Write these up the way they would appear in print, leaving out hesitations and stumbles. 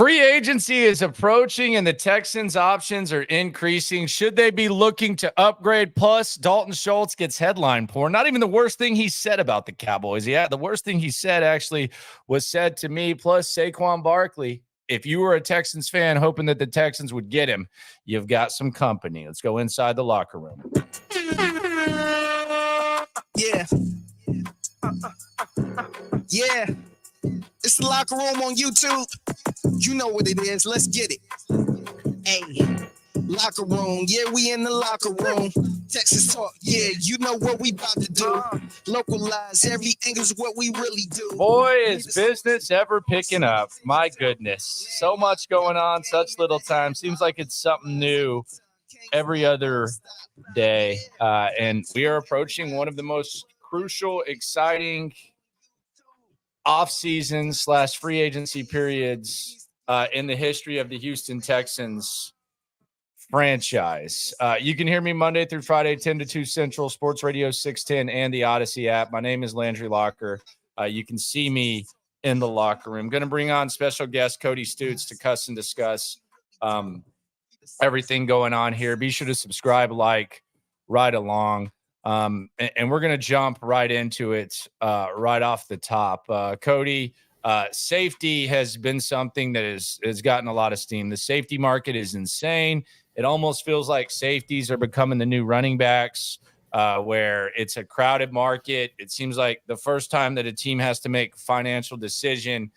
Free agency is approaching and the Texans' options are increasing. Should they be looking to upgrade? Plus, Dalton Schultz gets headline porn. Not even the worst thing he said about the Cowboys. Yeah, the worst thing he said actually was said to me. Plus, Saquon Barkley. If you were a Texans fan hoping that the Texans would get him, you've got some company. Let's go inside the locker room. Yeah. Yeah. It's the locker room on YouTube. You know what it is. Let's get it. Hey, locker room. Yeah, we in the locker room. Texas talk. Yeah, you know what we about to do. Localize every angle's what we really do. Boy, is business ever picking up. My goodness. So much going on, such little time. Seems like it's something new every other day. And we are approaching one of the most crucial, exciting off-season / free agency periods in the history of the Houston Texans franchise. You can hear me Monday through Friday, 10 to 2 Central, Sports Radio 610, and the Odyssey app. My name is Landry Locker. You can see me in the locker room. Going to bring on special guest Cody Stutes to cuss and discuss everything going on here. Be sure to subscribe, like, right along. And we're going to jump right into it right off the top. Cody, safety has been something that has gotten a lot of steam. The safety market is insane. It almost feels like safeties are becoming the new running backs, where it's a crowded market. It seems like the first time that a team has to make a financial decision,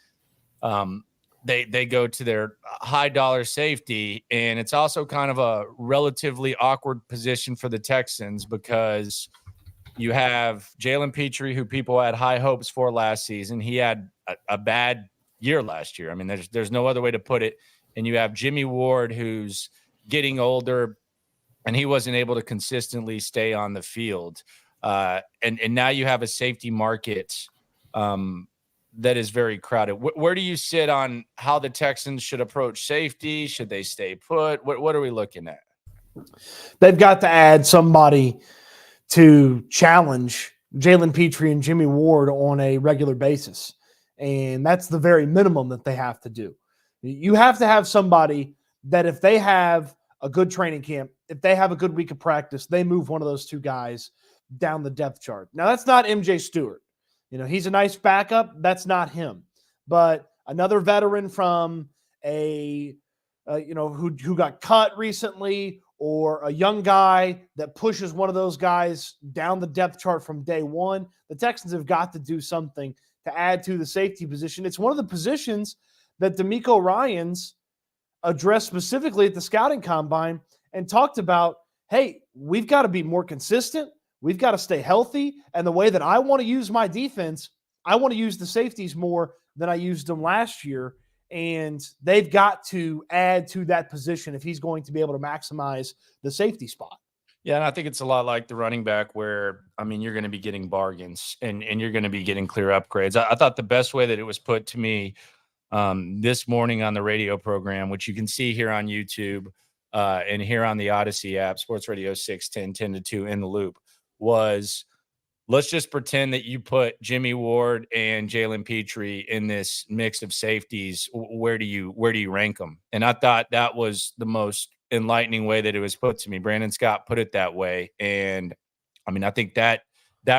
they go to their high dollar safety. And it's also kind of a relatively awkward position for the Texans because you have Jalen Petrie, who people had high hopes for last season. He had a bad year last year. I mean, there's no other way to put it. And you have Jimmy Ward, who's getting older, and he wasn't able to consistently stay on the field. And now you have a safety market that is very crowded. Where do you sit on how the Texans should approach safety? Should they stay put? What are we looking at? They've got to add somebody to challenge Jalen Petrie and Jimmy Ward on a regular basis. And that's the very minimum that they have to do. You have to have somebody that if they have a good training camp, if they have a good week of practice, they move one of those two guys down the depth chart. Now, that's not MJ Stewart. You know, he's a nice backup. That's not him. But another veteran from who got cut recently, or a young guy that pushes one of those guys down the depth chart from day one, the Texans have got to do something to add to the safety position. It's one of the positions that DeMeco Ryans addressed specifically at the scouting combine and talked about, hey, we've got to be more consistent. We've got to stay healthy. And the way that I want to use my defense, I want to use the safeties more than I used them last year. And they've got to add to that position if he's going to be able to maximize the safety spot. Yeah, and I think it's a lot like the running back where, I mean, you're going to be getting bargains and you're going to be getting clear upgrades. I thought the best way that it was put to me this morning on the radio program, which you can see here on YouTube and here on the Odyssey app, Sports Radio 610, 10 to 2 in the loop, was let's just pretend that you put Jimmy Ward and Jalen Petrie in this mix of safeties. Where do you rank them? And I thought that was the most enlightening way that it was put to me. Brandon Scott put it that way. And I mean, I think that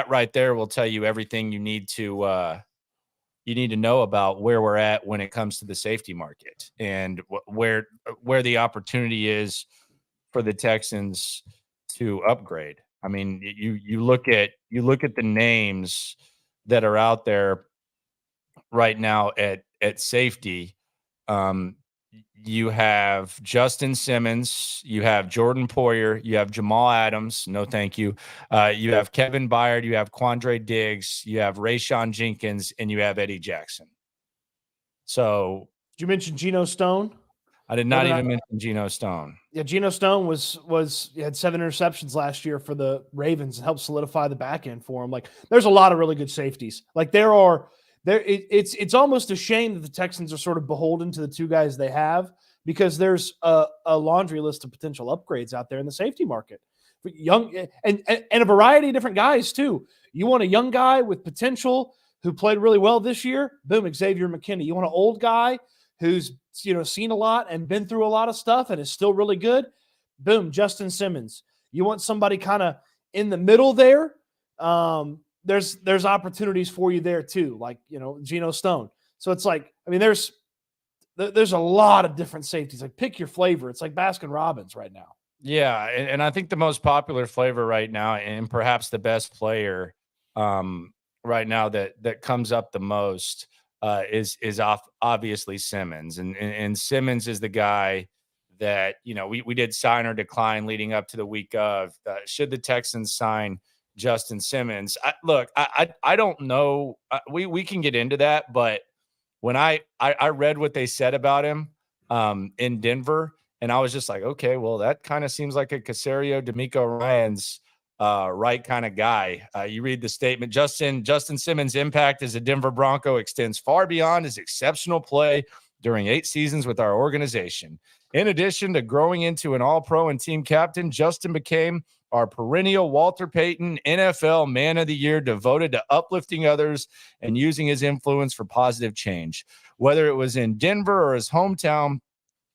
right there will tell you everything you need to know about where we're at when it comes to the safety market and where the opportunity is for the Texans to upgrade. I mean, you look at the names that are out there right now at safety. You have Justin Simmons, you have Jordan Poyer, you have Jamal Adams. No, thank you. You have Kevin Byard, you have Quandre Diggs, you have Rayshon Jenkins, and you have Eddie Jackson. So, did you mention Geno Stone? I did not even mention Geno Stone. Yeah, Geno Stone had 7 interceptions last year for the Ravens and helped solidify the back end for him. Like, there's a lot of really good safeties. Like, it's almost a shame that the Texans are sort of beholden to the two guys they have, because there's a laundry list of potential upgrades out there in the safety market. Young and a variety of different guys too. You want a young guy with potential who played really well this year? Boom, Xavier McKinney. You want an old guy who's, seen a lot and been through a lot of stuff and is still really good. Boom, Justin Simmons. You want somebody kind of in the middle there. There's opportunities for you there too, like, Geno Stone. So it's like, there's a lot of different safeties. Like, pick your flavor. It's like Baskin Robbins right now. Yeah, and I think the most popular flavor right now, and perhaps the best player right now that comes up the most is obviously Simmons, and Simmons is the guy that we did sign or decline leading up to the week of should the Texans sign Justin Simmons. I don't know. We can get into that, but when I read what they said about him in Denver, and I was just like, okay, well, that kind of seems like a Caserio, D'Amico Ryans right kind of guy. You read the statement: Justin Simmons' impact as a Denver Bronco extends far beyond his exceptional play during 8 seasons with our organization. In addition to growing into an all-pro and team captain, Justin became our perennial Walter Payton NFL Man of the Year, devoted to uplifting others and using his influence for positive change. Whether it was in Denver or his hometown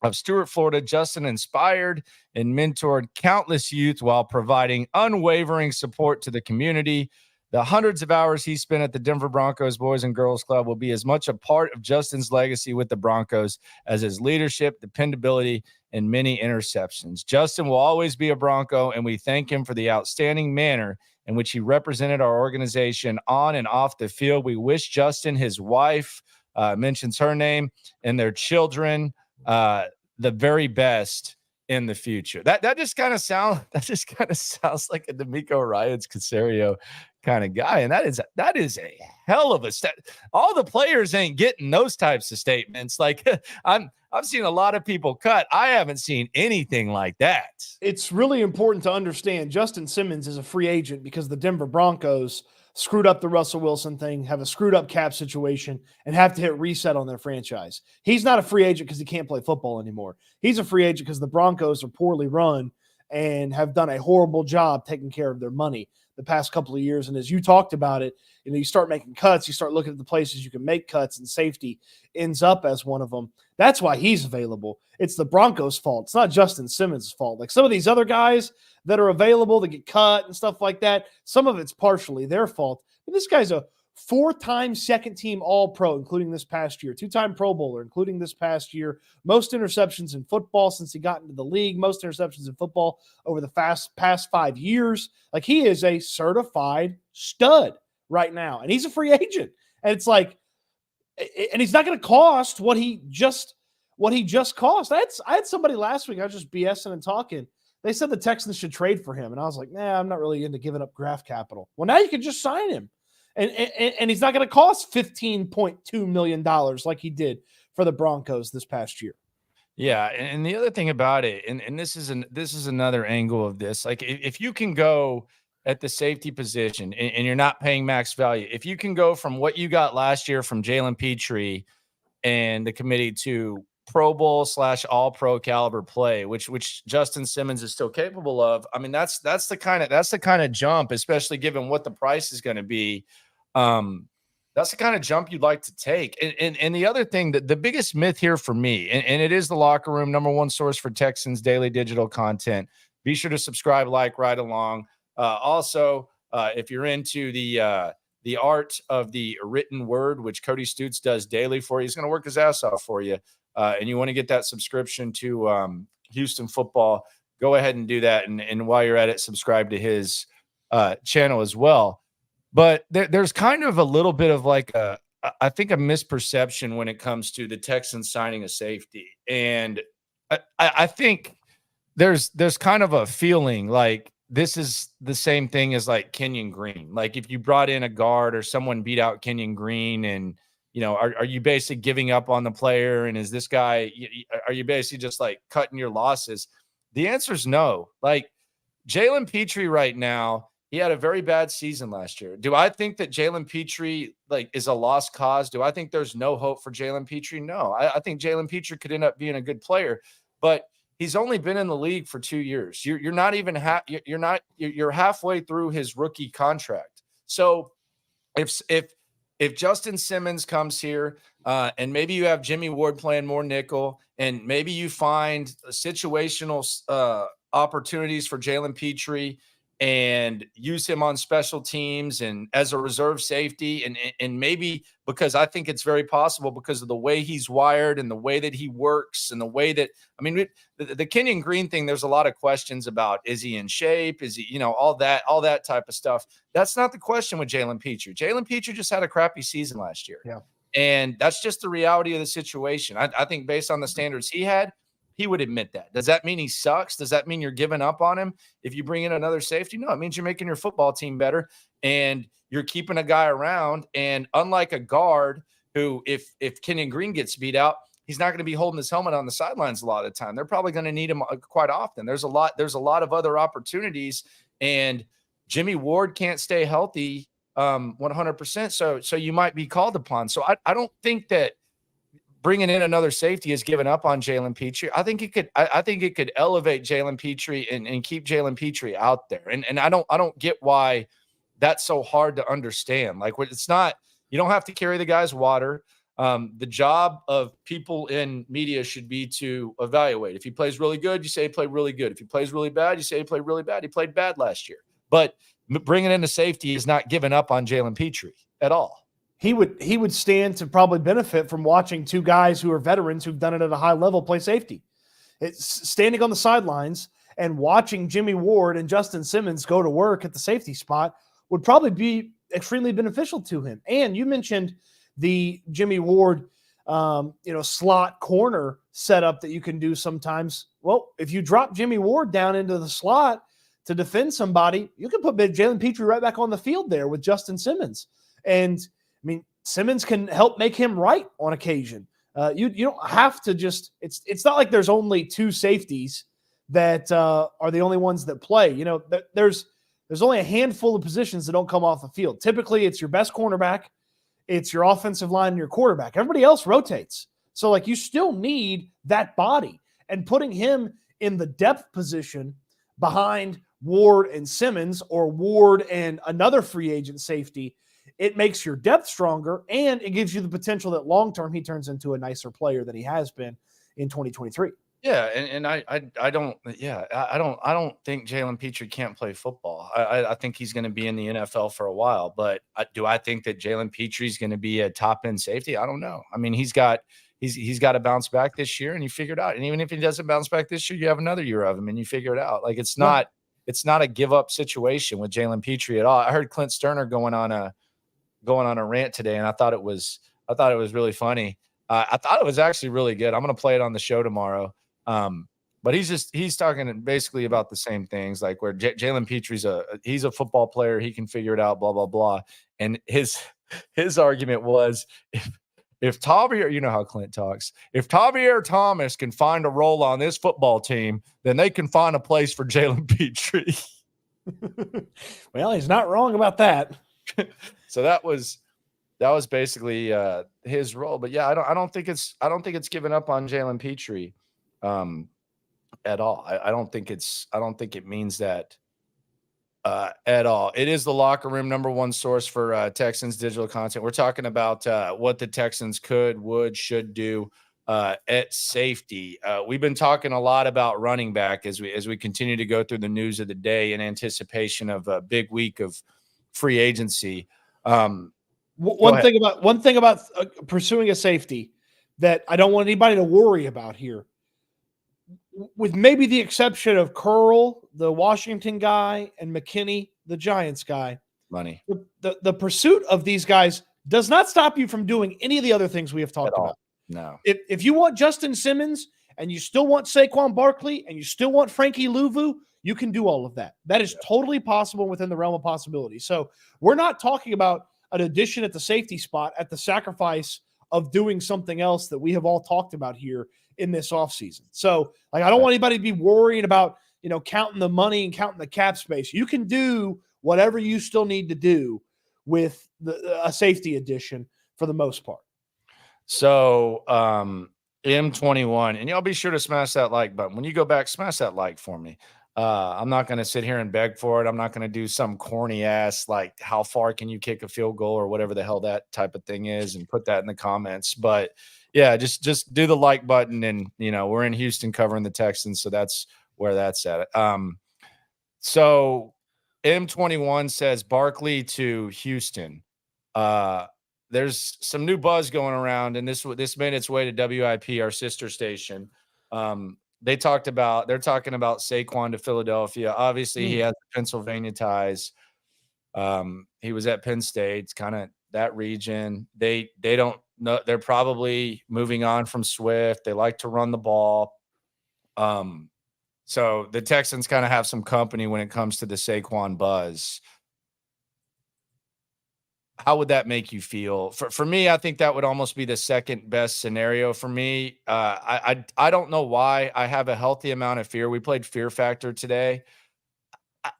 of Stuart, Florida, Justin inspired and mentored countless youth while providing unwavering support to the community. The hundreds of hours he spent at the Denver Broncos Boys and Girls Club will be as much a part of Justin's legacy with the Broncos as his leadership, dependability, and many interceptions. Justin will always be a Bronco, and we thank him for the outstanding manner in which he represented our organization on and off the field. We wish Justin, his wife, mentions her name, and their children the very best in the future. That just kind of sounds like a D'Amico Ryans Caserio kind of guy, and that is a hell of a stat. All the players ain't getting those types of statements. Like, I've seen a lot of people cut. I haven't seen anything like that. It's really important to understand Justin Simmons is a free agent because the Denver Broncos screwed up the Russell Wilson thing, have a screwed up cap situation, and have to hit reset on their franchise. He's not a free agent because he can't play football anymore. He's a free agent because the Broncos are poorly run and have done a horrible job taking care of their money the past couple of years. And as you talked about it, you start making cuts, you start looking at the places you can make cuts, and safety ends up as one of them. That's why he's available. It's the Broncos' fault. It's not Justin Simmons' fault. Like some of these other guys that are available that get cut and stuff like that, some of it's partially their fault. But this guy's a 4-time second-team All-Pro, including this past year, 2-time Pro Bowler, including this past year, most interceptions in football since he got into the league, most interceptions in football over the past 5 years. Like, he is a certified stud right now, and he's a free agent. And it's like, and he's not going to cost what he just cost. I had somebody last week, I was just BSing and talking. They said the Texans should trade for him, and I was like, nah, I'm not really into giving up draft capital. Well, now you can just sign him. And he's not going to cost $15.2 million like he did for the Broncos this past year. Yeah, and the other thing about it, and this is another angle of this, like if you can go at the safety position and you're not paying max value, if you can go from what you got last year from Jalen Petrie and the committee to Pro Bowl / all pro caliber play, which Justin Simmons is still capable of. I mean, that's the kind of jump, especially given what the price is going to be. That's the kind of jump you'd like to take. And the other thing, that the biggest myth here for me, and it is the Locker Room, #1 source for Texans daily digital content. Be sure to subscribe, like, right along. Also, if you're into the art of the written word, which Cody Stutes does daily for you, he's going to work his ass off for you. And you want to get that subscription to Houston football, go ahead and do that. And while you're at it, subscribe to his channel as well. But there's kind of a little bit of like I think a misperception when it comes to the Texans signing a safety. And I think there's kind of a feeling like this is the same thing as like Kenyon Green. Like if you brought in a guard or someone beat out Kenyon Green, and are you basically giving up on the player? And is this guy, are you basically just like cutting your losses? The answer is no. Like Jalen Petrie right now, he had a very bad season last year. Do I think that Jalen Petrie like is a lost cause? Do I think there's no hope for Jalen Petrie? No, I think Jalen Petrie could end up being a good player, but he's only been in the league for 2 years. You're not even you're halfway through his rookie contract. So if if Justin Simmons comes here, and maybe you have Jimmy Ward playing more nickel, and maybe you find situational opportunities for Jalen Petrie and use him on special teams and as a reserve safety, and maybe, because I think it's very possible because of the way he's wired and the way that he works and the way that, I mean, the Kenyon Green thing, there's a lot of questions about, is he in shape? Is he, all that type of stuff. That's not the question with Jalen Petrie. Jalen Petrie just had a crappy season last year. Yeah. And that's just the reality of the situation. I think based on the standards he had, he would admit that. Does that mean he sucks? Does that mean you're giving up on him if you bring in another safety? No, it means you're making your football team better and you're keeping a guy around. And unlike a guard who, if Kenyon Green gets beat out, he's not going to be holding his helmet on the sidelines a lot of the time. They're probably going to need him quite often. There's a lot of other opportunities, and Jimmy Ward can't stay healthy 100%. So you might be called upon. So I don't think that bringing in another safety is giving up on Jalen Petrie. I think it could elevate Jalen Petrie and keep Jalen Petrie out there. And I don't get why that's so hard to understand. Like, it's not, you don't have to carry the guy's water. The job of people in media should be to evaluate. If he plays really good, you say he played really good. If he plays really bad, you say he played really bad. He played bad last year. But bringing in a safety is not giving up on Jalen Petrie at all. He would stand to probably benefit from watching two guys who are veterans who've done it at a high level play safety. It's standing on the sidelines and watching Jimmy Ward and Justin Simmons go to work at the safety spot would probably be extremely beneficial to him. And you mentioned the Jimmy Ward, slot corner setup that you can do sometimes. Well, if you drop Jimmy Ward down into the slot to defend somebody, you can put Jalen Petrie right back on the field there with Justin Simmons. And I mean, Simmons can help make him right on occasion. You don't have to just – it's not like there's only two safeties that are the only ones that play. There's only a handful of positions that don't come off the field. Typically, it's your best cornerback, it's your offensive line, and your quarterback. Everybody else rotates. So, you still need that body. And putting him in the depth position behind Ward and Simmons, or Ward and another free agent safety, it makes your depth stronger, and it gives you the potential that long-term he turns into a nicer player than he has been in 2023. Yeah. And I don't think Jalen Petrie can't play football. I think he's going to be in the NFL for a while, but do I think that Jalen Petrie is going to be a top end safety? I don't know. I mean, he's got to bounce back this year, and you figure it out. And even if he doesn't bounce back this year, you have another year of him and you figure it out. It's not a give up situation with Jalen Petrie at all. I heard Clint Sterner going on a rant today, and I thought it was really funny. I thought it was actually really good. I'm going to play it on the show tomorrow. But he's talking basically about the same things, like where Jalen Petrie's he's a football player. He can figure it out, blah, blah, blah. And his argument was, if Tavier, you know how Clint talks, if Tavier Thomas can find a role on this football team, then they can find a place for Jalen Petrie. Well, he's not wrong about that. So that was basically his role. But yeah, I don't think it's given up on Jalen Petrie at all. I don't think it means that at all. It is the Locker Room #1 source for Texans digital content. We're talking about what the Texans could, would, should do at safety. We've been talking a lot about running back as we continue to go through the news of the day in anticipation of a big week of free agency. One thing about pursuing a safety that I don't want anybody to worry about here, with maybe the exception of Curl, the Washington guy, and McKinney, the Giants guy, money. The pursuit of these guys does not stop you from doing any of the other things we have talked about. No. If you want Justin Simmons and you still want Saquon Barkley and you still want Frankie Louvu, you can do all of that. That is totally possible within the realm of possibility. So we're not talking about an addition at the safety spot at the sacrifice of doing something else that we have all talked about here in this offseason. So I don't want anybody to be worrying about, counting the money and counting the cap space. You can do whatever you still need to do with a safety addition for the most part. So M21, and y'all be sure to smash that like button. When you go back, smash that like for me. I'm not going to sit here and beg for it. I'm not going to do some corny ass, like, how far can you kick a field goal or whatever the hell that type of thing is, and put that in the comments. But yeah, just do the like button. And, we're in Houston covering the Texans. So that's where that's at. So M21 says Barkley to Houston. There's some new buzz going around, and this made its way to WIP, our sister station. They're talking about Saquon to Philadelphia. Obviously, he has Pennsylvania ties. He was at Penn State. It's kind of that region. They don't know. They're probably moving on from Swift. They like to run the ball. So the Texans kind of have some company when it comes to the Saquon buzz. How would that make you feel? For me, I think that would almost be the second best scenario for me. I don't know why. I have a healthy amount of fear. We played Fear Factor today.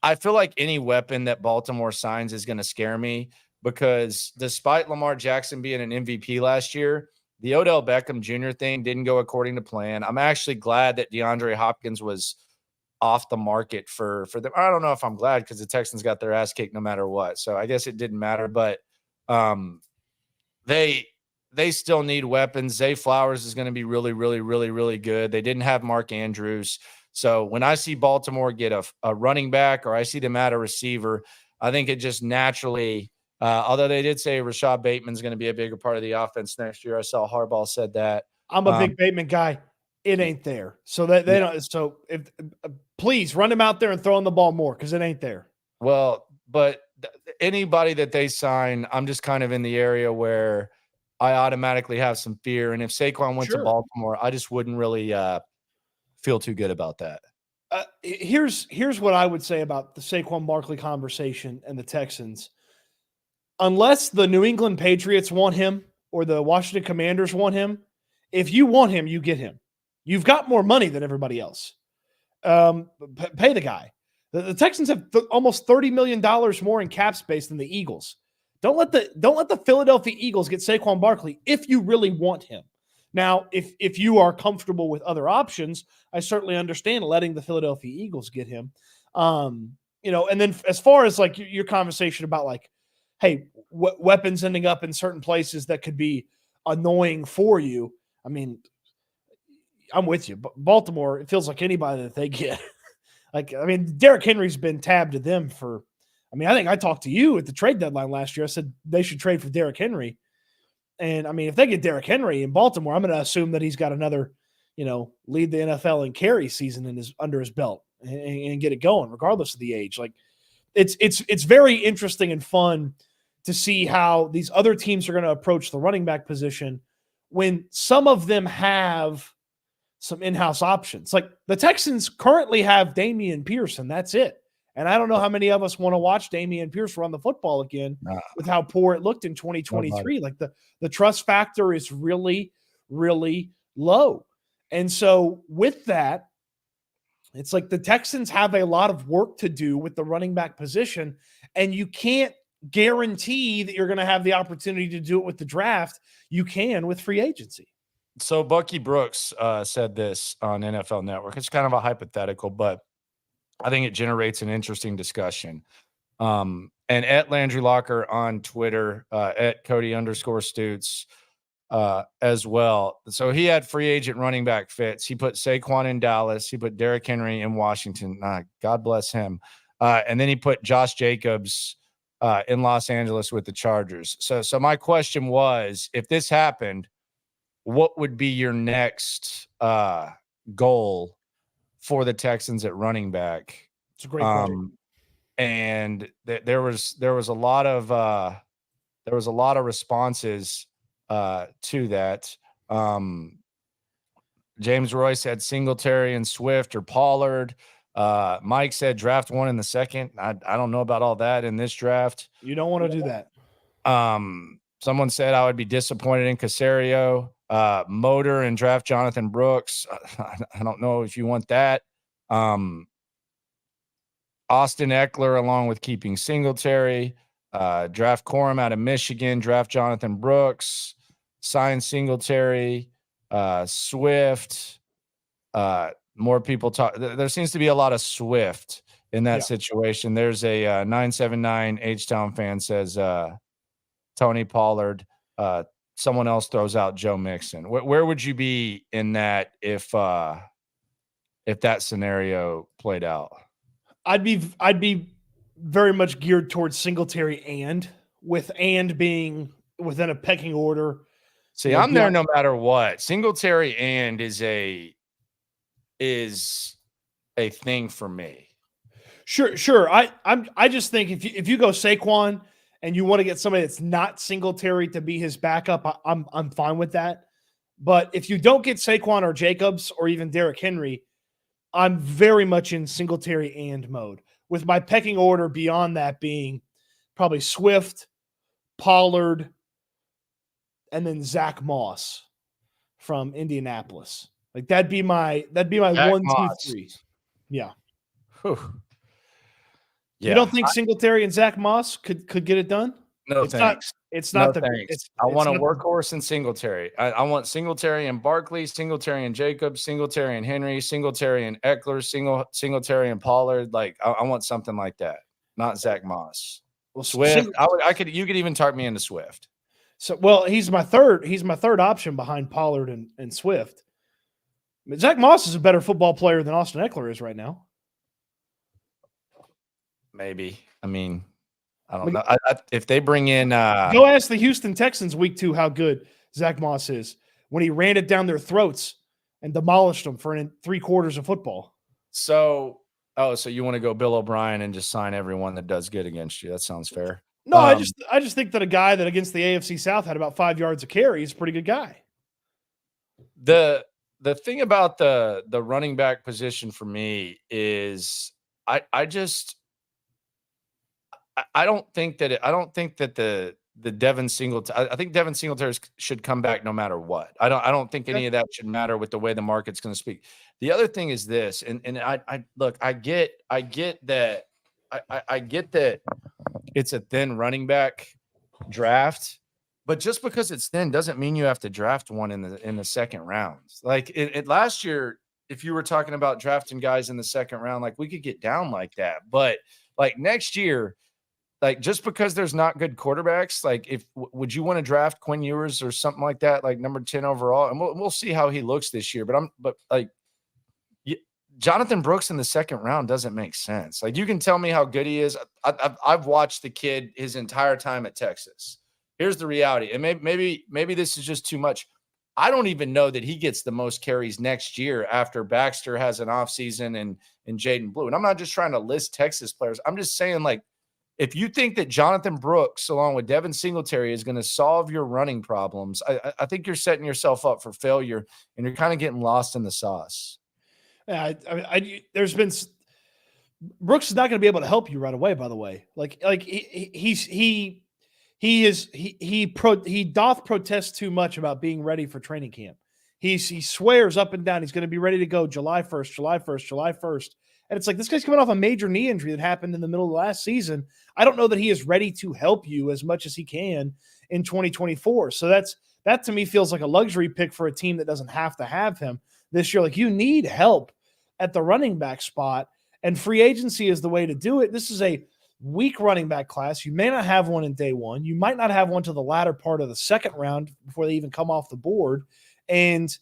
I feel like any weapon that Baltimore signs is going to scare me, because despite Lamar Jackson being an MVP last year, the Odell Beckham Jr. thing didn't go according to plan. I'm actually glad that DeAndre Hopkins was off the market for them. I don't know if I'm glad, because the Texans got their ass kicked no matter what. So I guess it didn't matter, but they still need weapons. Zay Flowers is going to be really, really, really, really good. They didn't have Mark Andrews. So when I see Baltimore get a running back, or I see them add a receiver, I think it just naturally, although they did say Rashad Bateman's going to be a bigger part of the offense next year. I saw Harbaugh said that. I'm a big Bateman guy. It ain't there. So they don't. So if please run him out there and throw him the ball more, because it ain't there. Well, but anybody that they sign, I'm just kind of in the area where I automatically have some fear. And if Saquon went to Baltimore, I just wouldn't really feel too good about that. Here's what I would say about the Saquon Barkley conversation and the Texans. Unless the New England Patriots want him or the Washington Commanders want him, if you want him, you get him. You've got more money than everybody else. Pay the guy. The Texans have almost $30 million more in cap space than the Eagles. Don't let the Philadelphia Eagles get Saquon Barkley if you really want him. Now, if you are comfortable with other options, I certainly understand letting the Philadelphia Eagles get him. And then as far as like your conversation about like, hey, weapons ending up in certain places that could be annoying for you. I mean, I'm with you. But Baltimore, it feels like anybody that they get. Derrick Henry's been tabbed to them for. I think I talked to you at the trade deadline last year. I said they should trade for Derrick Henry. And if they get Derrick Henry in Baltimore, I'm going to assume that he's got another, lead the NFL in carry season under his belt and get it going, regardless of the age. Like, it's very interesting and fun to see how these other teams are going to approach the running back position when some of them have some in-house options. Like the Texans currently have Dameon Pierce, and that's it. And I don't know how many of us want to watch Dameon Pierce run the football again with how poor it looked in 2023. Like the trust factor is really, really low. And so with that, it's like the Texans have a lot of work to do with the running back position, and you can't guarantee that you're going to have the opportunity to do it with the draft. You can with free agency. So Bucky Brooks said this on NFL Network. It's kind of a hypothetical, but I think it generates an interesting discussion. And at Landry Locker on Twitter, at Cody_Stutes as well. So he had free agent running back fits. He put Saquon in Dallas. He put Derrick Henry in Washington. God bless him. And then he put Josh Jacobs in Los Angeles with the Chargers. So my question was, if this happened, what would be your next goal for the Texans at running back? It's a great question. And there was a lot of responses to that. James Roy said Singletary and Swift or Pollard. Mike said draft one in the second. I don't know about all that in this draft. You don't want to do that. Someone said I would be disappointed in Caserio. Motor and draft Jonathan Brooks. I don't know if you want that. Austin Eckler along with keeping Singletary. Draft Corum out of Michigan. Draft Jonathan Brooks. Sign Singletary. Swift. more people talk. There seems to be a lot of Swift in that situation. There's a 979 H-Town fan says Tony Pollard. Someone else throws out Joe Mixon. Where would you be in that if that scenario played out? I'd be very much geared towards Singletary and being within a pecking order. See, I'm there no matter what. Singletary and is a thing for me. Sure. I just think if you go Saquon and you want to get somebody that's not Singletary to be his backup, I'm fine with that. But if you don't get Saquon or Jacobs or even Derrick Henry, I'm very much in Singletary and mode, with my pecking order beyond that being probably Swift, Pollard, and then Zach Moss from Indianapolis. Like that'd be my Zach 1, Moss. 2, 3. Yeah. Whew. Yeah. You don't think Singletary and Zach Moss could get it done? No, thanks. It's not no, thanks. I want a workhorse and Singletary. I want Singletary and Barkley, Singletary and Jacobs, Singletary and Henry, Singletary and Eckler, Singletary and Pollard. Like I want something like that, not Zach Moss. Well, Swift. You could even talk me into Swift. So, well, he's my third option behind Pollard and Swift. I mean, Zach Moss is a better football player than Austin Eckler is right now. Maybe. I mean, I don't know. If they bring in go ask the Houston Texans week 2 how good Zach Moss is when he ran it down their throats and demolished them for 3 quarters of football. So you want to go Bill O'Brien and just sign everyone that does good against you? That sounds fair. No, I just think that a guy that against the AFC South had about 5 yards a carry is a pretty good guy. The thing about the running back position for me is I don't think that the Devin Singletary. I think Devin Singletary should come back no matter what. I don't think any of that should matter with the way the market's going to speak. The other thing is this, and I look, I get that it's a thin running back draft, but just because it's thin doesn't mean you have to draft one in the second round. Like it last year, if you were talking about drafting guys in the second round, like we could get down like that, but like next year. Like just because there's not good quarterbacks, like would you want to draft Quinn Ewers or something like that, like number 10 overall? And we'll see how he looks this year. But Jonathan Brooks in the second round doesn't make sense. Like you can tell me how good he is. I've watched the kid his entire time at Texas. Here's the reality, and maybe this is just too much. I don't even know that he gets the most carries next year after Baxter has an offseason and Jaden Blue. And I'm not just trying to list Texas players. I'm just saying like. If you think that Jonathan Brooks, along with Devin Singletary, is going to solve your running problems, I think you're setting yourself up for failure, and you're kind of getting lost in the sauce. Yeah, there's been Brooks is not going to be able to help you right away. By the way, he doth protest too much about being ready for training camp. He swears up and down he's going to be ready to go July 1st, July 1st, July 1st. And it's like, this guy's coming off a major knee injury that happened in the middle of last season. I don't know that he is ready to help you as much as he can in 2024. So that to me feels like a luxury pick for a team that doesn't have to have him this year. Like you need help at the running back spot, and free agency is the way to do it. This is a weak running back class. You may not have one in day one. You might not have one to the latter part of the second round before they even come off the board. And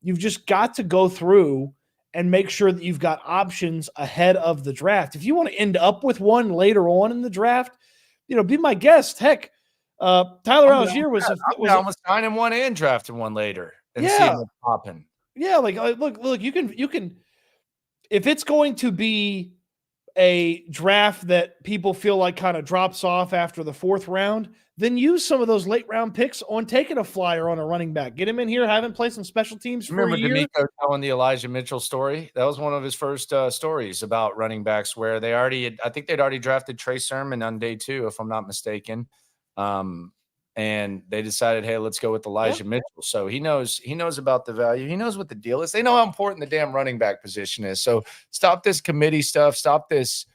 you've just got to go through and make sure that you've got options ahead of the draft. If you want to end up with one later on in the draft, be my guest. Heck, Tyler Algier was signing one and drafting one later and seeing what's popping. Yeah, look, you can, if it's going to be a draft that people feel like kind of drops off after the 4th round, then use some of those late round picks on taking a flyer on a running back. Get him in here, have him play some special teams. Remember D'Amico telling the Elijah Mitchell story? That was one of his first stories about running backs where I think they'd already drafted Trey Sermon on day 2, if I'm not mistaken. And they decided, hey, let's go with Elijah Mitchell. So he knows about the value. He knows what the deal is. They know how important the damn running back position is. So stop this committee stuff. Stop this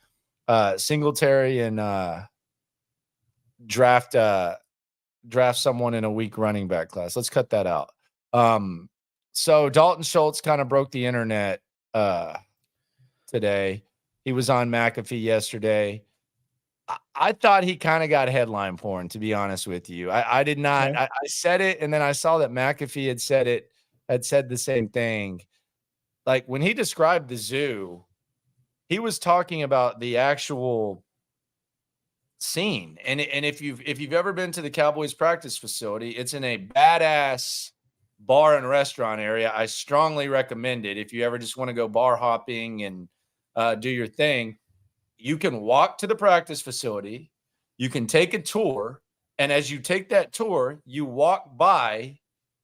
Singletary and draft someone in a weak running back class. Let's cut that out. So Dalton Schultz kind of broke the internet today. He was on McAfee yesterday. I thought he kind of got headline porn, to be honest with you. I did not. Okay. I said it, and then I saw that McAfee had said the same thing. Like when he described the zoo, he was talking about the actual scene. And if you've ever been to the Cowboys practice facility, it's in a badass bar and restaurant area. I strongly recommend it. If you ever just want to go bar hopping and do your thing, you can walk to the practice facility, you can take a tour, and as you take that tour, you walk by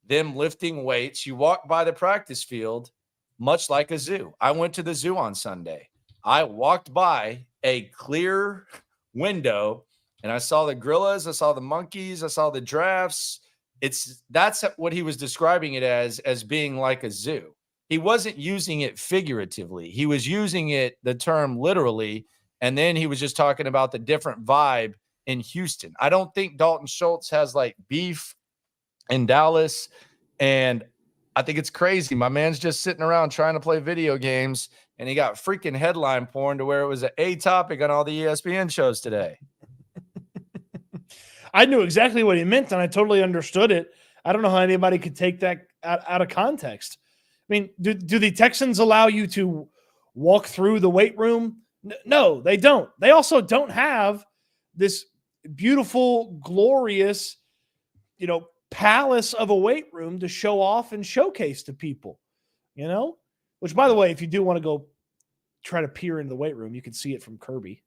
them lifting weights, you walk by the practice field, much like a zoo. I went to the zoo on Sunday. I walked by a clear window and I saw the gorillas, I saw the monkeys, I saw the giraffes. That's what he was describing it as being like a zoo. He wasn't using it figuratively. He was using the term literally. And then he was just talking about the different vibe in Houston. I don't think Dalton Schultz has like beef in Dallas. And I think it's crazy. My man's just sitting around trying to play video games, and he got freaking headline porn to where it was a topic on all the ESPN shows today. I knew exactly what he meant, and I totally understood it. I don't know how anybody could take that out of context. I mean, do the Texans allow you to walk through the weight room? No, they don't. They also don't have this beautiful, glorious, palace of a weight room to show off and showcase to people, which, by the way, if you do want to go try to peer into the weight room, you can see it from Kirby.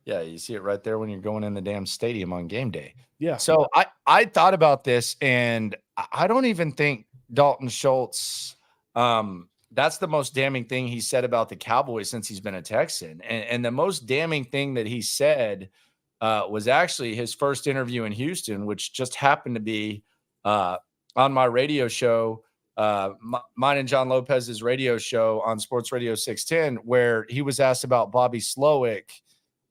Yeah, you see it right there when you're going in the damn stadium on game day. Yeah. So I thought about this, and I don't even think Dalton Schultz, that's the most damning thing he said about the Cowboys since he's been a Texan. And the most damning thing that he said was actually his first interview in Houston, which just happened to be on my radio show, mine and John Lopez's radio show on Sports Radio 610, where he was asked about Bobby Slowick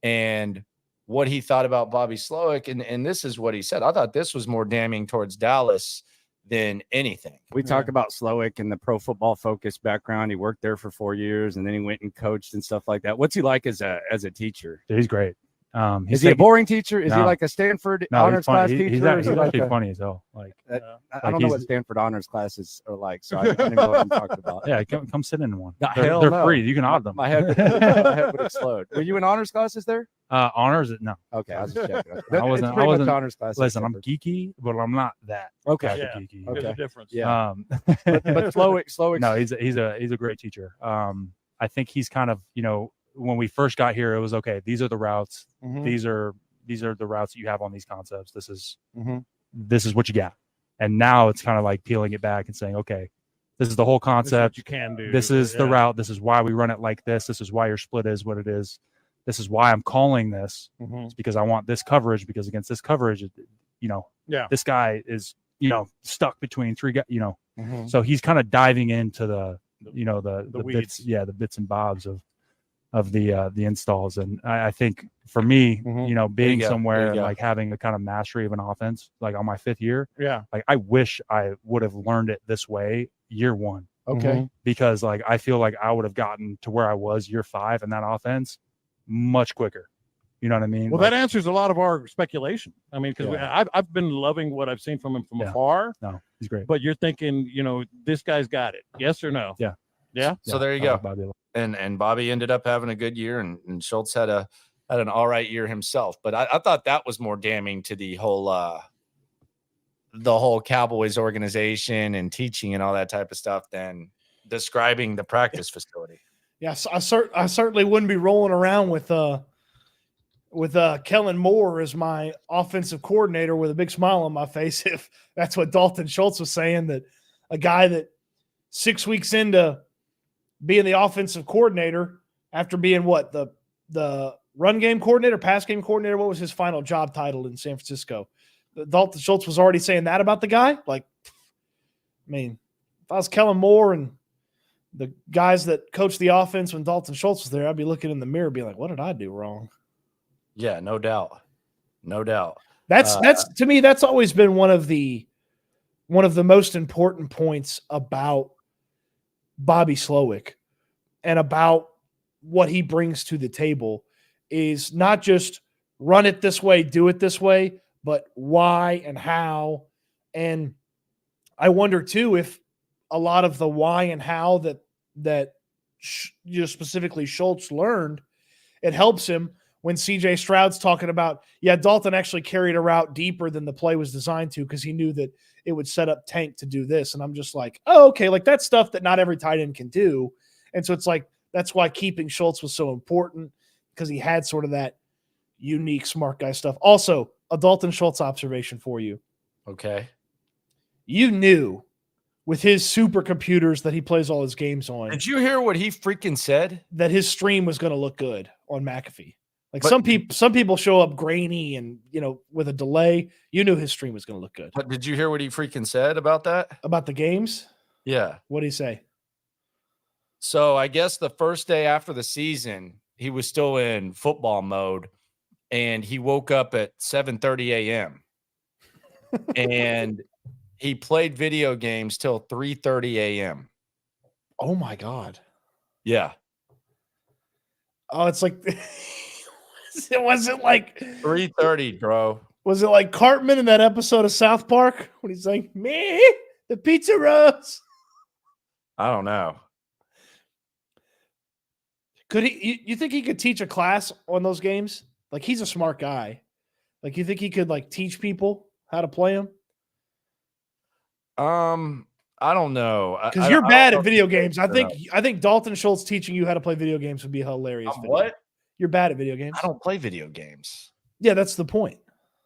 and what he thought about Bobby Slowick. And this is what he said. I thought this was more damning towards Dallas than anything. We talk about Slowick and the Pro Football Focus background. He worked there for 4 years, and then he went and coached and stuff like that. What's he like as a teacher? He's great. Is he a boring teacher? Is he like a Stanford honors class teacher? He's actually funny as hell. I don't know what Stanford honors classes are like, so I don't know what I'm talking about. Yeah, come sit in one. They're free. You can opt them. My head would explode. Were you in honors classes there? Honors? No. Okay, I was just checking. I wasn't honors classes. Listen, I'm geeky, but I'm not that. Okay. Geeky. Okay. There's a difference. Yeah. But Slowick. No, he's a great teacher. I think he's kind of, when we first got here, it was okay. These are the routes. Mm-hmm. These are the routes that you have on these concepts. This is what you got. And now it's kind of like peeling it back and saying, okay, this is the whole concept. You can do. This is the route. This is why we run it like this. This is why your split is what it is. This is why I'm calling this. It's because I want this coverage, because against this coverage, this guy is, stuck between three guys, So he's kind of diving into the bits, the bits and bobs of the installs. And I think for me, being somewhere like having a kind of mastery of an offense, like on my 5th year, like I wish I would have learned it this way year 1. Okay. Because like, I feel like I would have gotten to where I was year 5 in that offense much quicker. You know what I mean? Well, that answers a lot of our speculation. I mean, because I've been loving what I've seen from him from afar. No, he's great. But you're thinking, this guy's got it. Yes or no? Yeah. Yeah. So there you go. Bobby. And Bobby ended up having a good year, and Schultz had an all right year himself. But I thought that was more damning to the whole Cowboys organization and teaching and all that type of stuff than describing the practice facility. Yes, I certainly wouldn't be rolling around with Kellen Moore as my offensive coordinator with a big smile on my face if that's what Dalton Schultz was saying, that a guy that 6 weeks into being the offensive coordinator after being the run game coordinator, pass game coordinator, what was his final job title in San Francisco? Dalton Schultz was already saying that about the guy. Like, I mean, if I was Kellen Moore and the guys that coached the offense when Dalton Schultz was there, I'd be looking in the mirror, being like, what did I do wrong? Yeah, no doubt. No doubt. That's to me, that's always been one of the most important points about Bobby Slowick and about what he brings to the table is not just run it this way, do it this way, but why and how. And I wonder too if a lot of the why and how that specifically Schultz learned, it helps him when CJ Stroud's talking about, Dalton actually carried a route deeper than the play was designed to because he knew that it would set up Tank to do this. And I'm just like, oh, okay, like that's stuff that not every tight end can do. And so it's like, that's why keeping Schultz was so important, because he had sort of that unique smart guy stuff. Also, a Dalton Schultz observation for you. Okay. You knew with his supercomputers that he plays all his games on. Did you hear what he freaking said? That his stream was going to look good on McAfee. Like some people show up grainy and, with a delay. You knew his stream was going to look good. But did you hear what he freaking said about that? About the games? Yeah. What did he say? So I guess the first day after the season, he was still in football mode, and he woke up at 7:30 a.m. and he played video games till 3:30 a.m. Oh my God. Yeah. Oh, it's like was it like 3:30, bro? Was it like Cartman in that episode of South Park when he's like, "Me, the pizza rolls"? I don't know. Could he? You think he could teach a class on those games? Like, he's a smart guy. Like, you think he could like teach people how to play them? I don't know. Because you're bad at video games. I think Dalton Schultz teaching you how to play video games would be hilarious. What? You're bad at video games. I don't play video games. Yeah, that's the point.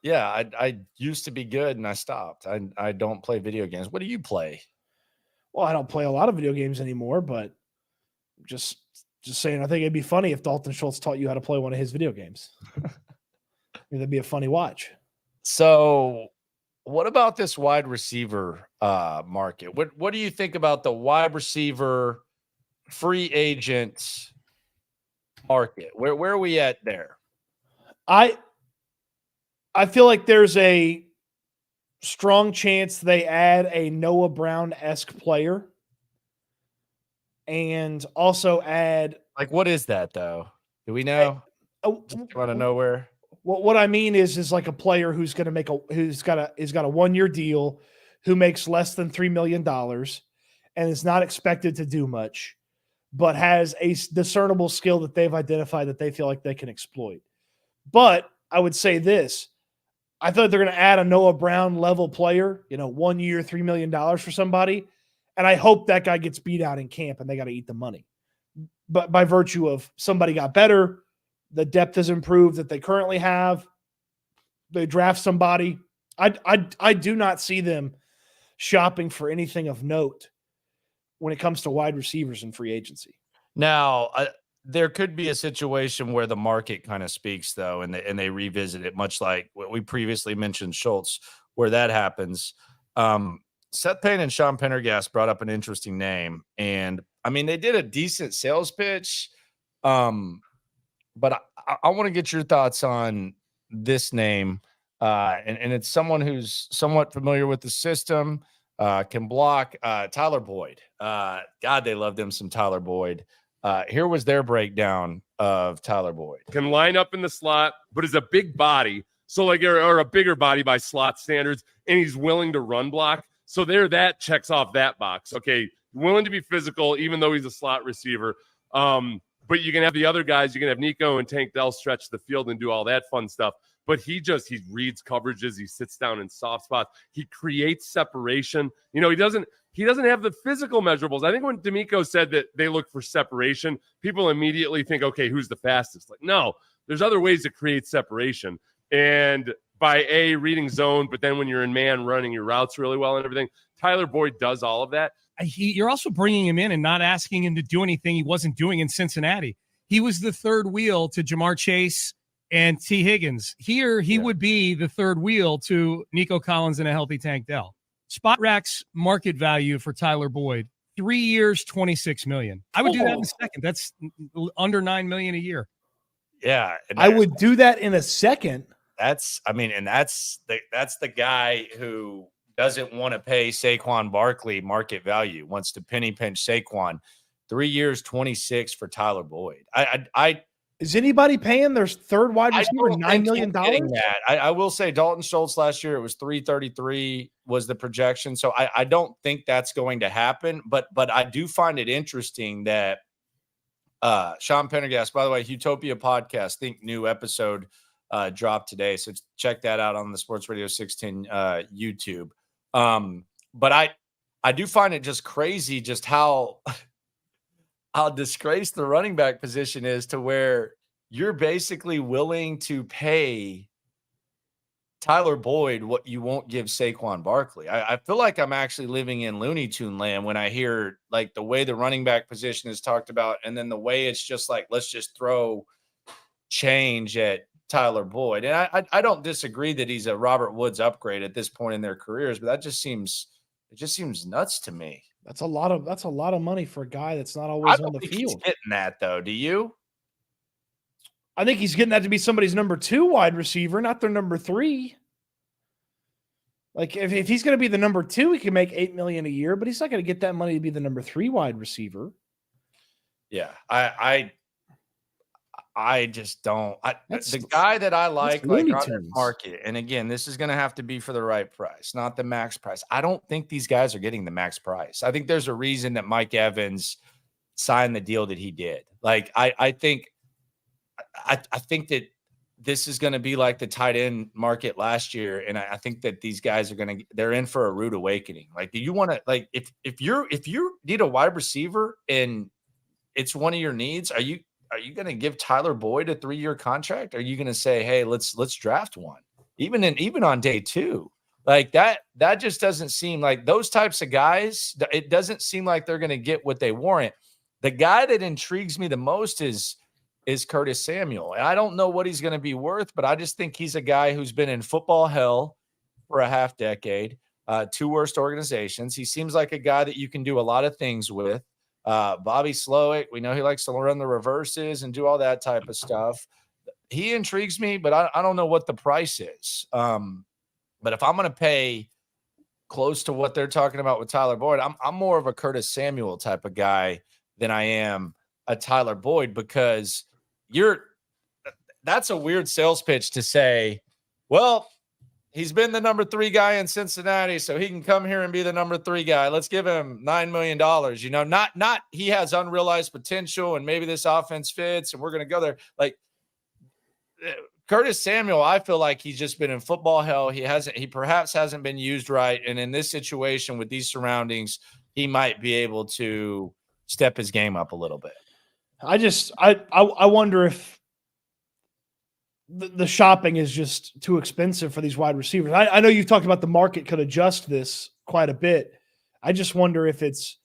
Yeah, I used to be good and I stopped. I don't play video games. What do you play? Well, I don't play a lot of video games anymore, but just saying, I think it'd be funny if Dalton Schultz taught you how to play one of his video games. That'd be a funny watch. So, what about this wide receiver market? What do you think about the wide receiver free agents market? Where are we at there? I feel like there's a strong chance they add a Noah Brown-esque player. And also add, like, what is that though? Do we know? Just out of nowhere. What I mean is like a player who's going to make who's got a 1-year deal, who makes less than $3 million, and is not expected to do much, but has a discernible skill that they've identified that they feel like they can exploit. But I would say this: I thought they're going to add a Noah Brown level player, 1 year, $3 million for somebody. And I hope that guy gets beat out in camp and they got to eat the money. But by virtue of somebody got better, the depth has improved that they currently have, they draft somebody. I do not see them shopping for anything of note when it comes to wide receivers in free agency. Now, there could be a situation where the market kind of speaks, though, and they revisit it, much like what we previously mentioned, Schultz, where that happens. Seth Payne and Sean Pendergast brought up an interesting name, and I mean, they did a decent sales pitch, but I want to get your thoughts on this name, and it's someone who's somewhat familiar with the system, can block. Tyler Boyd. God, they love them some Tyler Boyd. Here was their breakdown of Tyler Boyd. Can line up in the slot, but is a big body, so like or a bigger body by slot standards, and he's willing to run block. So that checks off that box. Okay, willing to be physical, even though he's a slot receiver. But you can have the other guys. You can have Nico and Tank Dell stretch the field and do all that fun stuff. But he reads coverages. He sits down in soft spots. He creates separation. He doesn't have the physical measurables. I think when D'Amico said that they look for separation, people immediately think, okay, who's the fastest? Like, no, there's other ways to create separation. And by reading zone, but then when you're in man, running your routes really well and everything, Tyler Boyd does all of that. You're also bringing him in and not asking him to do anything he wasn't doing in Cincinnati. He was the third wheel to Jamar Chase and T. Higgins. Here, he would be the third wheel to Nico Collins and a healthy Tank Dell. Spot Rack's market value for Tyler Boyd, 3 years, $26 million. I would do that in a second. That's under $9 million a year. Yeah. I would do that in a second. That's the guy who doesn't want to pay Saquon Barkley market value, wants to penny pinch Saquon. 3 years, 26 for Tyler Boyd. Is anybody paying their third wide receiver $9 million? I will say Dalton Schultz last year, it was 333 was the projection. So I don't think that's going to happen. But I do find it interesting that Sean Pendergast, by the way, Utopia podcast, think new episode dropped today. So check that out on the Sports Radio 610 YouTube. But I do find it just crazy just how disgraced the running back position is, to where you're basically willing to pay Tyler Boyd what you won't give Saquon Barkley. I feel like I'm actually living in Looney Tune land when I hear like the way the running back position is talked about, and then the way it's just like, let's just throw change at Tyler Boyd. And I don't disagree that he's a Robert Woods upgrade at this point in their careers, but it just seems nuts to me. That's a lot of money for a guy that's not always on the field. He's getting that though. Do you? I think he's getting that to be somebody's number 2 wide receiver, not their number 3. Like if he's going to be the number 2, he can make $8 million a year, but he's not going to get that money to be the number 3 wide receiver. Yeah, I just don't. The guy that I like on the market, and again, this is going to have to be for the right price, not the max price. I don't think these guys are getting the max price. I think there's a reason that Mike Evans signed the deal that he did. Like I think that this is going to be like the tight end market last year, and I think that these guys they're in for a rude awakening. Like, do you want to if you need a wide receiver and it's one of your needs, are you going to give Tyler Boyd a 3-year contract? Are you going to say, hey, let's draft one, even on day 2? Like that just doesn't seem like those types of guys. It doesn't seem like they're going to get what they warrant. The guy that intrigues me the most is Curtis Samuel. And I don't know what he's going to be worth, but I just think he's a guy who's been in football hell for a half decade, 2 worst organizations. He seems like a guy that you can do a lot of things with. Bobby Slowick, we know he likes to run the reverses and do all that type of stuff. He intrigues me, but I don't know what the price is. But if I'm going to pay close to what they're talking about with Tyler Boyd, I'm more of a Curtis Samuel type of guy than I am a Tyler Boyd, because that's a weird sales pitch to say, well, he's been the number 3 guy in Cincinnati, so he can come here and be the number 3 guy. Let's give him $9 million. You know, not he has unrealized potential and maybe this offense fits and we're going to go there. Like Curtis Samuel, I feel like he's just been in football hell. He perhaps hasn't been used right. And in this situation with these surroundings, he might be able to step his game up a little bit. I wonder if the shopping is just too expensive for these wide receivers. I know you've talked about the market could adjust this quite a bit. I just wonder if it's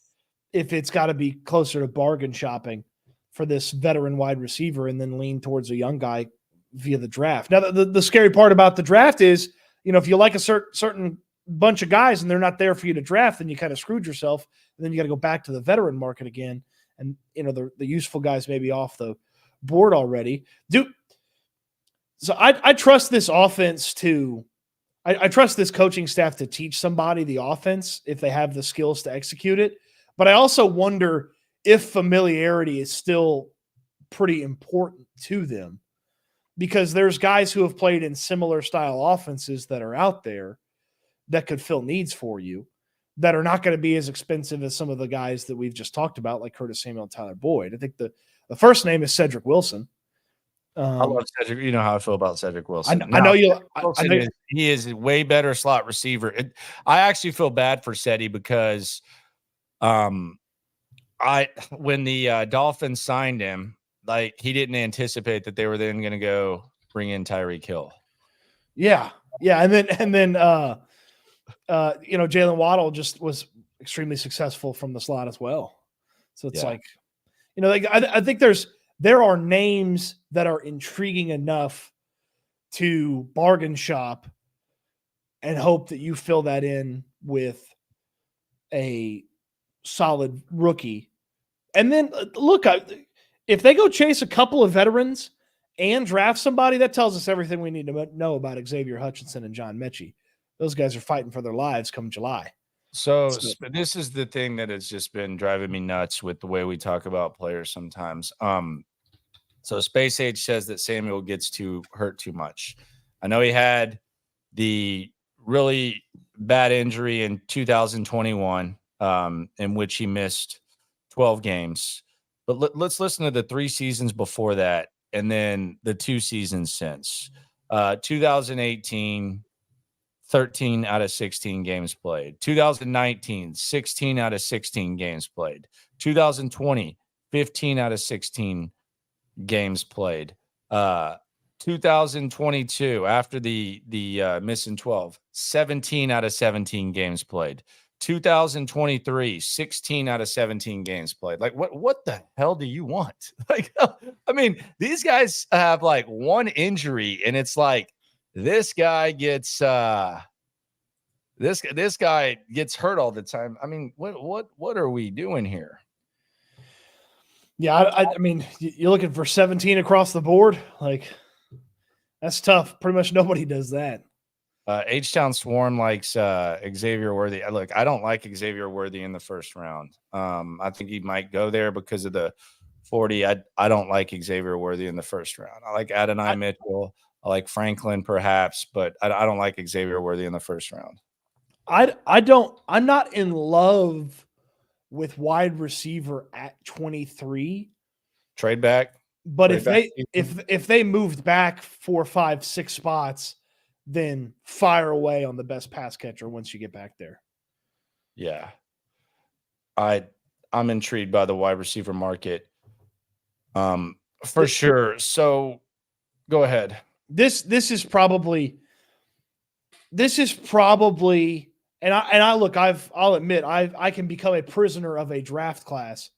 got to be closer to bargain shopping for this veteran wide receiver and then lean towards a young guy via the draft. Now, the scary part about the draft is, you know, if you like a certain bunch of guys and they're not there for you to draft, then you kind of screwed yourself. And then you got to go back to the veteran market again. And, you know, the useful guys may be off the board already. So I trust this offense I trust this coaching staff to teach somebody the offense if they have the skills to execute it. But I also wonder if familiarity is still pretty important to them, because there's guys who have played in similar style offenses that are out there that could fill needs for you that are not going to be as expensive as some of the guys that we've just talked about, like Curtis Samuel and Tyler Boyd. I think the first name is Cedric Wilson. I love Cedric. You know how I feel about Cedric Wilson. I know he is a way better slot receiver. I actually feel bad for Ceddy because when the Dolphins signed him, like he didn't anticipate that they were then going to go bring in Tyreek Hill. Yeah. And then you know, Jalen Waddle just was extremely successful from the slot as well. So it's like, you know, like I think there are names that are intriguing enough to bargain shop and hope that you fill that in with a solid rookie. And then look, if they go chase a couple of veterans and draft somebody, that tells us everything we need to know about Xavier Hutchinson and John Mechie. Those guys are fighting for their lives come July. So this is the thing that has just been driving me nuts with the way we talk about players sometimes. So Space Age says that Samuel gets hurt too much. I know he had the really bad injury in 2021, in which he missed 12 games. But let's listen to the 3 seasons before that, and then the 2 seasons since. 2018, 13 out of 16 games played. 2019, 16 out of 16 games played. 2020, 15 out of 16 games played. 2022, after the missing 12, 17 out of 17 games played. 2023, 16 out of 17 games played. Like, what the hell do you want? Like, I mean, these guys have like one injury, and it's like this guy gets this guy gets hurt all the time. I mean, what are we doing here? Yeah, I mean, you're looking for 17 across the board. Like, that's tough. Pretty much nobody does that. H-Town Swarm likes Xavier Worthy. Look, I don't like Xavier Worthy in the first round. I think he might go there because of the 40. I don't like Xavier Worthy in the first round. I like Adonai Mitchell. I like Franklin perhaps, but I don't like Xavier Worthy in the first round. I'm not in love with wide receiver at 23. Trade back. But if they moved back 4, 5, 6 spots, then fire away on the best pass catcher once you get back there. Yeah. I'm intrigued by the wide receiver market. For sure. So go ahead. This is probably and I'll admit I can become a prisoner of a draft class.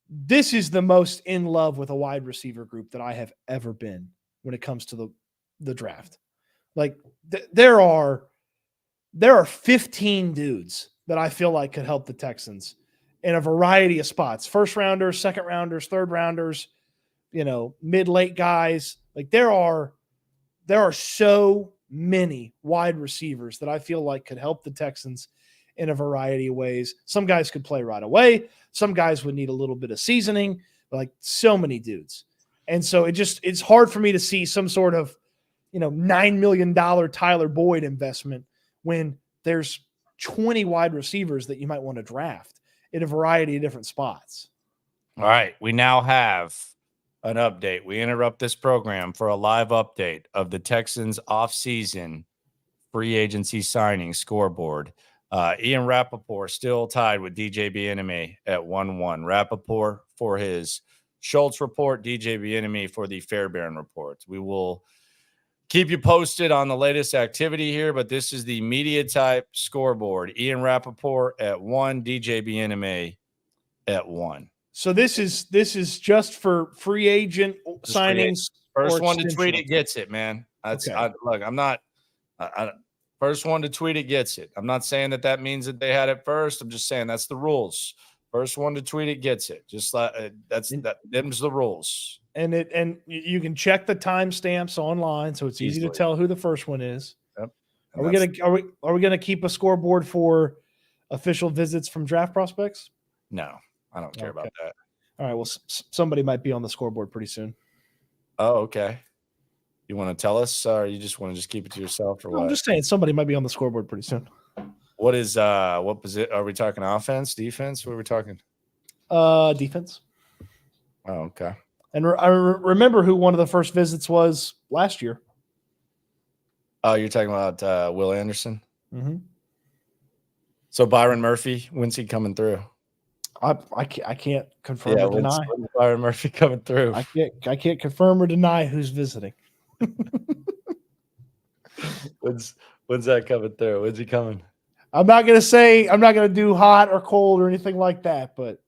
This is the most in love with a wide receiver group that I have ever been when it comes to the draft. Like there are 15 dudes that I feel like could help the Texans in a variety of spots. First rounders, second rounders, third rounders, mid-late guys. Like there are so many wide receivers that I feel like could help the Texans in a variety of ways. Some guys could play right away. Some guys would need a little bit of seasoning, but like so many dudes. And so it's hard for me to see some sort of, $9 million Tyler Boyd investment when there's 20 wide receivers that you might want to draft in a variety of different spots. All right. We now have an update. We interrupt this program for a live update of the Texans offseason free agency signing scoreboard. Ian Rappaport still tied with DJ Bieniemy at 1-1. Rappaport for his Schultz report, DJ Bieniemy for the Fairbairn report. We will keep you posted on the latest activity here, but this is the media type scoreboard. Ian Rappaport at 1, DJ Bieniemy at 1. So this is just for free agent signings. First one to tweet it gets it, man. That's okay. First one to tweet it gets it. I'm not saying that means that they had it first. I'm just saying that's the rules. First one to tweet it gets it. Just like them's the rules. And you can check the timestamps online, so it's easy to tell who the first one is. Yep. Are we gonna keep a scoreboard for official visits from draft prospects? No, I don't care about that. All right. Well, somebody might be on the scoreboard pretty soon. Oh, okay. You want to tell us, or you just want to keep it to yourself, or what? I'm just saying somebody might be on the scoreboard pretty soon. What position? Are we talking offense, defense? What are we talking? Defense. Oh, okay. And I remember who one of the first visits was last year. Oh, you're talking about Will Anderson? Mm-hmm. So Byron Murphy, when's he coming through? I can't confirm or deny. When's Byron Murphy coming through? I can't confirm or deny who's visiting. When's that coming through? When's he coming? I'm not gonna do hot or cold or anything like that, but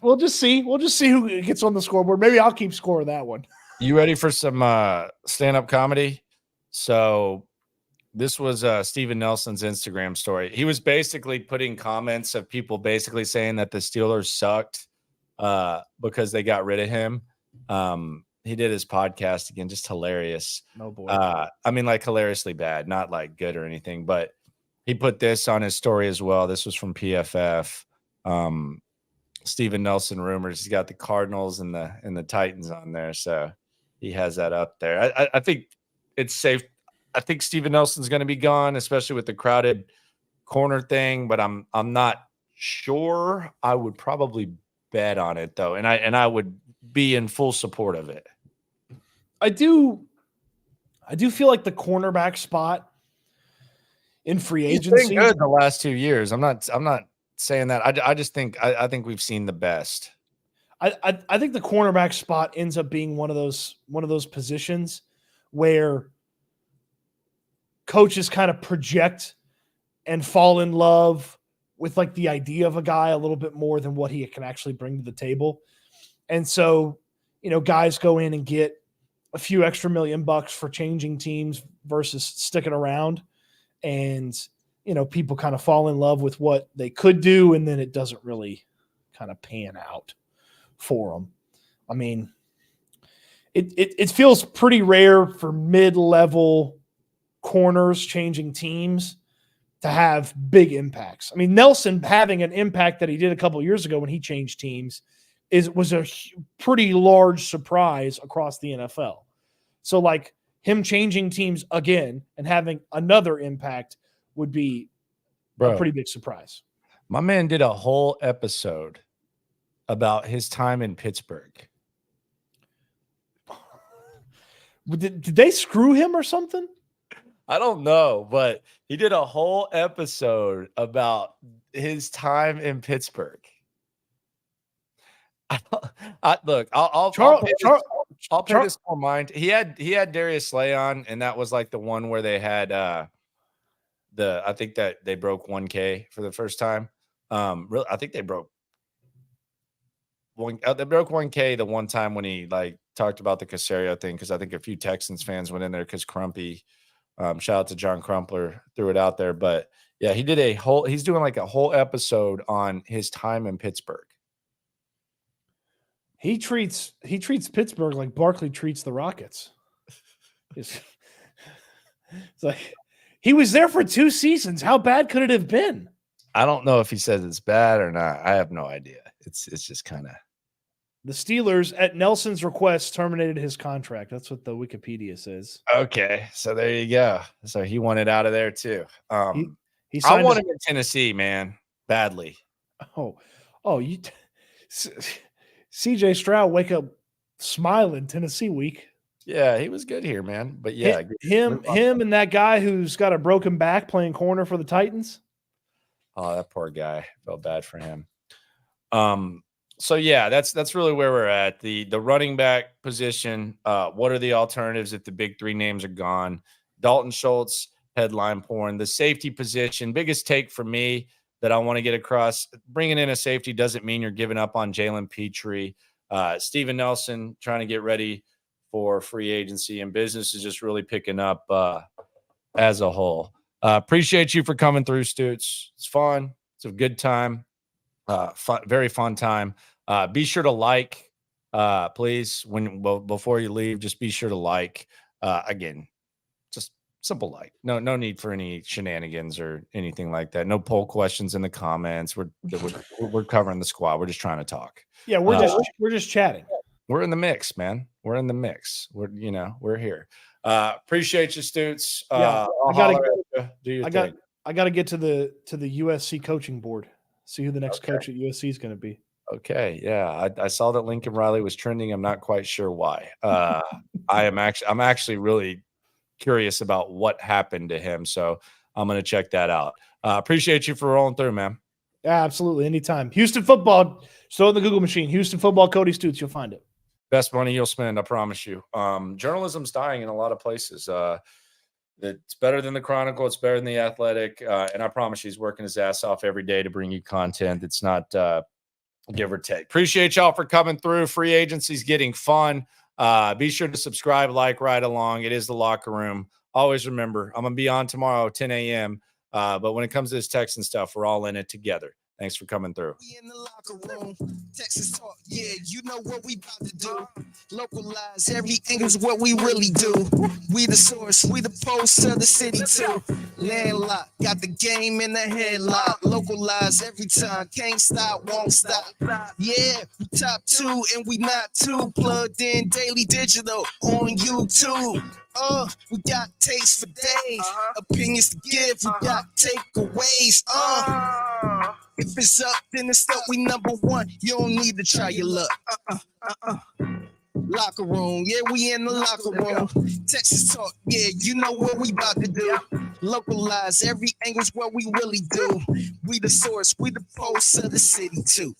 we'll just see. We'll just see who gets on the scoreboard. Maybe I'll keep score of that one. You ready for some stand-up comedy? So this was Steven Nelson's Instagram story. He was basically putting comments of people basically saying that the Steelers sucked because they got rid of him. his podcast again, just hilarious. No boy. I mean, like hilariously bad, not like good or anything, but he put this on his story as well. This was from PFF. Steven Nelson rumors. He's got the Cardinals and the Titans on there, so he has that up there. I think it's safe. I think Steven Nelson's going to be gone, especially with the crowded corner thing. But I'm not sure. I would probably bet on it though, and I would be in full support of it. I do feel like the cornerback spot in free agency. He's been good the last 2 years. I'm not saying that. I just think I think we've seen the best. I think the cornerback spot ends up being one of those positions where coaches kind of project and fall in love with like the idea of a guy a little bit more than what he can actually bring to the table. And so, guys go in and get a few extra $1 million for changing teams versus sticking around. And, people kind of fall in love with what they could do, and then it doesn't really kind of pan out for them. I mean, it feels pretty rare for mid-level corners changing teams to have big impacts. I mean, Nelson having an impact that he did a couple of years ago when he changed teams was a pretty large surprise across the NFL. So like him changing teams again and having another impact would be a pretty big surprise. My man did a whole episode about his time in Pittsburgh. Did they screw him or something? I don't know, but he did a whole episode about his time in Pittsburgh. Look, I'll pay this for mind. He had Darius Slay on, and that was like the one where they had I think that they broke 1K for the first time. Really, I think they broke 1K the one time when he like talked about the Caserio thing, because I think a few Texans fans went in there because Crumpy. Shout out to John Crumpler, threw it out there. But yeah, he's doing like a whole episode on his time in Pittsburgh. He treats Pittsburgh like Barkley treats the Rockets. It's like he was there for 2 seasons. How bad could it have been? I don't know if he says it's bad or not. I have no idea. It's just kind of. The Steelers, at Nelson's request, terminated his contract. That's what the Wikipedia says. Okay, so there you go. So he wanted out of there too. I want him in Tennessee, man, badly. You CJ Stroud wake up smiling Tennessee week. Yeah, he was good here, man. But yeah, him and that guy who's got a broken back playing corner for the Titans. Oh, that poor guy. Felt bad for him. So yeah, that's really where we're at. The running back position. What are the alternatives if the big 3 names are gone? Dalton Schultz, headline porn. The safety position, biggest take for me that I want to get across. Bringing in a safety doesn't mean you're giving up on Jalen Petrie. Steven Nelson trying to get ready for free agency, and business is just really picking up as a whole. Appreciate you for coming through, Stoots. It's fun. It's a good time. Very fun time. Be sure to like, please, before you leave, just be sure to like. Again, just simple like. No need for any shenanigans or anything like that. No poll questions in the comments. We're covering the squad. We're just trying to talk. Yeah, we're just chatting. We're in the mix, man. We're in the mix. We're here. Appreciate you, Stoots. I gotta get to the USC coaching board. See who the next coach at USC is going to be. Okay, yeah, I saw that Lincoln Riley was trending. I'm not quite sure why. I'm actually really curious about what happened to him, so I'm going to check that out. Appreciate you for rolling through, man. Yeah, absolutely, anytime. Houston football. Throw in the Google machine. Houston football. Cody Stoots. You'll find it. Best money you'll spend, I promise you. Journalism's dying in a lot of places. It's better than the Chronicle. It's better than the Athletic. And I promise you, he's working his ass off every day to bring you content. It's not give or take. Appreciate y'all for coming through. Free agency's getting fun. Be sure to subscribe, like, ride along. It is the Locker Room. Always remember, I'm going to be on tomorrow, 10 a.m. But when it comes to this Texan stuff, we're all in it together. Thanks for coming through. We in the locker room, Texas talk, yeah, you know what we about to do. Localize every angle's what we really do. We the source, we the pulse of the city too. Landlock, got the game in the headlock. Localize every time, can't stop, won't stop. Yeah, we top 2 and we not 2. Plugged in daily digital on YouTube. We got taste for days, opinions to give, we got takeaways. If it's up, then it's up. We number 1. You don't need to try your luck. Locker room, yeah, we in the locker room. Texas talk, yeah, you know what we about to do. Localize every angle's what we really do. We the source, we the pulse of the city too.